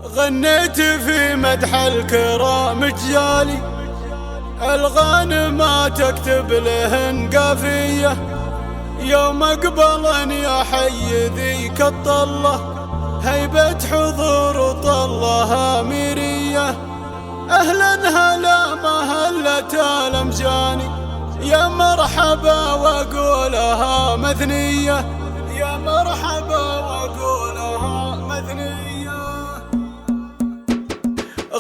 غنيت في مدح الكرام جيالي، الغانم تكتب لهن قافية. يوم اقبلن يا حي ذيك الطلة، هيبة حضور طلها ميرية. اهلا هلا مهلة الامجاني، يا مرحبا واقولها مثنية، يا مرحبا واقولها مثنية.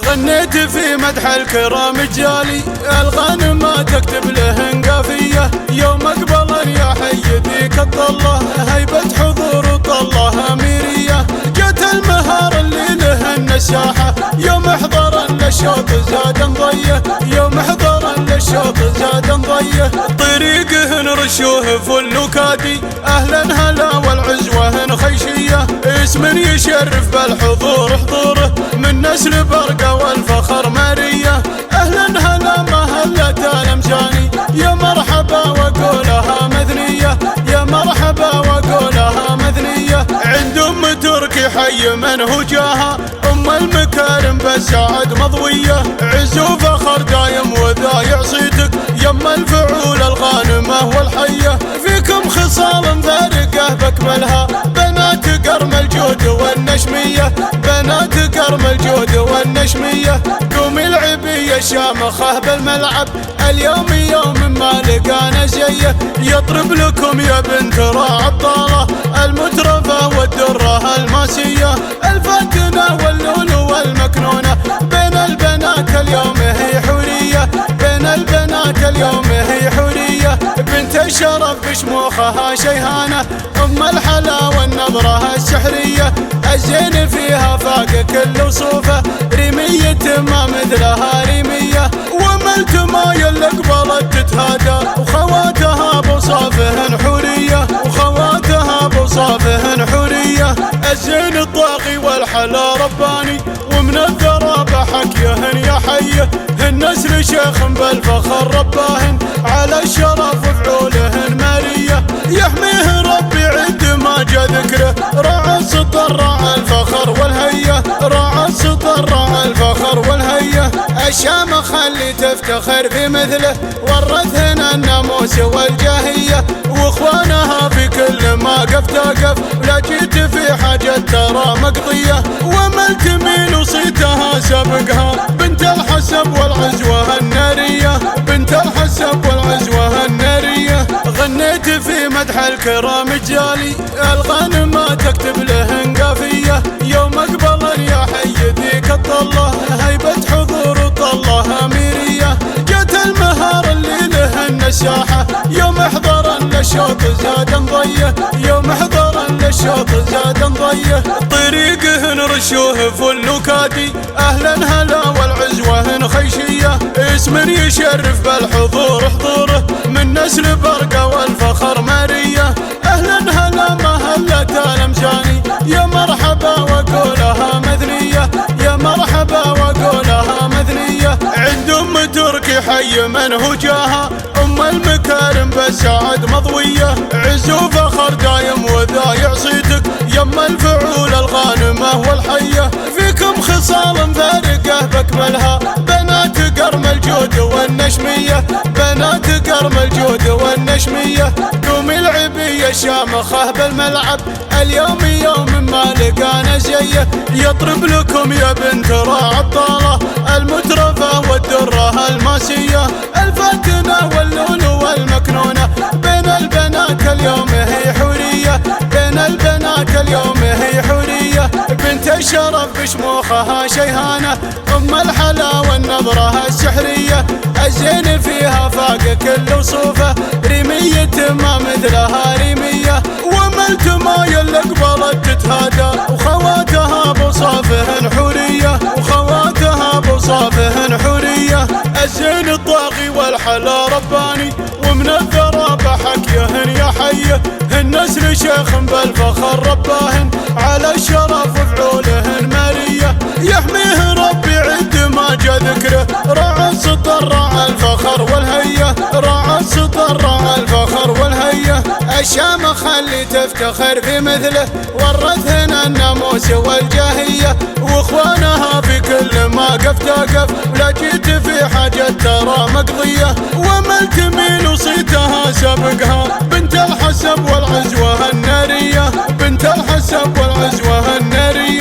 غنيت في مدح الكرام جيالي، الغانم تكتب لهن قافية. يوم اقبلن يا حي ذيك الطلة، هيبة حضور طلها ميرية. جت المهار اللي لهن الساحة، يوم احضرن للشوط زاد ضيه، يوم احضرن للشوط زاد ضيه. طريقهن رشوه فل وكادي، اهلا هلا والعزوة خيشية. اسم يشرف بالحضور حضوره، من نسل برقة والفخر مارية. اهلا هلا مهلة الامجاني، يا مرحبا واقولها مثنية، يا مرحبا واقولها مثنية. عند ام تركي حي من هو جاها، ام المكارم بالسعد مضوية. عز وفخر دايم وذا يعصيتك، يم الفعول الغانمة والحية. فيكم خصال فارقة بكملها، بنات قرم الجود والنشمية، بنات قرم الجود والنشمية. قومي العبي الشامخة بالملعب، اليوم يوم ما لقانا زيه. يطرب لكم يا بنت راع الطالة، المترفة والدرة الماسية. الفاتنة واللولو والمكنونة، بين البنات اليوم هي حورية، بين البنات اليوم هي حورية. بنت الشرف بشموخها شيهانة، ام الحلا والنظرة السحرية. الزين فيها فاق كل وصوفه، ريمية ما مثلها ريمية. وملت ما يلي قبلت تتهادى، وخواتها بوصافهن حورية، وخواتها بوصافهن حورية. الزين الطاغي والحلا رباني، ومن الذرابة حكيهن يا حيه. النسل شيخ بالفخر رباهن، على الشرف وفعولهن مارية. يحميه ربي عد ما جا ذكره، راعى السطر راعى الفخر والهية، راعى السطر راعى الفخر والهية. الشامخ اللي تفتخر في مثله، ورثهن الناموس والجاهية. واخوانها في كل ما قف تقف، لا جيت في حاجة ترى مقضية. وملت مين وصيتها سبقها، بنت الحسب والعزوة النارية، بنت الحسب والعزوة النارية. غنيت في مدح الكرام جيالي، الغانم تكتب لهن قافية. يوم اقبلن يا حي ذيك الطلة، هيبة حضور طلها ميرية. جت المهار اللي لهن الساحة، يوم احضرن للشوط زاد ضيه، يوم احضرن للشوط زاد ضيه. طريقهن رشوه فل وكادي، اهلا هلا والعزوة خيشية. اسم يشرف بالحضور حضوره، من نسل برقة والفخر مارية. اهلا هلا مهلة الامجاني، يا مرحبا واقولها مثنية، يا مرحبا واقولها مثنية. عند ام تركي حي من هو جاها، ام المكارم بالسعد مضوية. عز وفخر دايم وذا يعصيتك، يم الفعول الغانمة والحية. فيكم خصال فارقة بكملها، بنات قرم الجود والنشمية، بنات قرم الجود والنشمية. قومي العبي الشامخة بالملعب، اليوم يوم ما لقانا زيه. يطرب لكم يا بنت راع الطالة، المترفة والدرة الماسية. الفاتنة واللولو والمكنونة، بين البنات اليوم هي حورية، بين البنات اليوم هي حورية. بنت الشرف بشموخها شيهانة، ام الحلا والنظرة السحرية. الزين فيها فاق كل وصوفه، ريمية ما مثلها ريمية. وملت ما يلي قبلت تتهادى، وخواتها بوصافهن حورية، وخواتها بوصافهن حورية. الزين الطاغي والحلا رباني، ومن الذرابة حكيهن يا حيه. النسل شيخ بالفخر رباهن، على الشرف وفعولهن مارية. يحميه ربي عد ما جا ذكره، راعى السطر راعى الفخر والهية، راعى السطر راعى الفخر والهية. الشام خلي تفتخر في مثله، ورثنا الناموس والجاهية، واخوانها في كل ما قف تقف، ولا جيت في حاجة ترى مقضية، ومل تميل وصيتها سبقها، بنت الحسب والعزوة النارية، بنت الحسب والعزوة النارية.